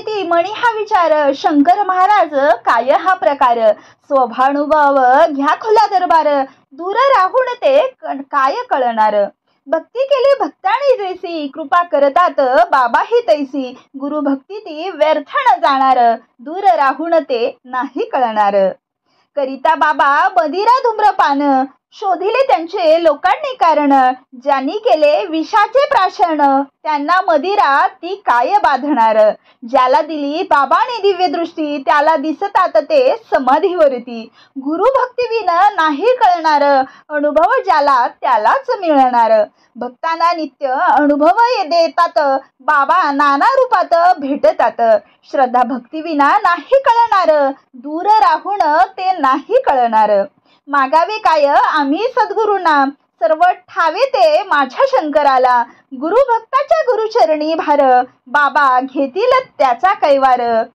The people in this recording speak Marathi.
ती मणी हा विचार, शंकर महाराज काय हा प्रकार, स्वभानुभव घ्या खुला दरबार, दूर राहून ते काय कळणार, भक्ती केली भक्तानी जैसी, कृपा करतात बाबा ही तैसी, गुरु भक्ती ती व्यर्थ न जाणार, दूर राहून ते नाही कळणार. करिता बाबा मदिरा धूम्रपान, शोधिले त्यांचे लोकांनी कारण, ज्यांनी केले विषाचे प्राशन, त्यांना मदिरा ती काय बाधणार, ज्याला दिली बाबाने दिव्य दृष्टी, त्याला दिसतात ते समाधीवरती, गुरु भक्तीविन नाही कळणार, अनुभव ज्याला त्यालाच मिळणार, भक्तांना नित्य अनुभव देतात, बाबा नाना रूपात भेटतात, श्रद्धा भक्तीविना नाही कळणार, दूर राहून ते नाही कळणार. मागावे काय आम्ही सद्गुरूंना, सर्व ठावे ते माझ्या शंकराला, गुरु भक्ताच्या गुरुचरणी भार, बाबा घेतील त्याचा कैवार.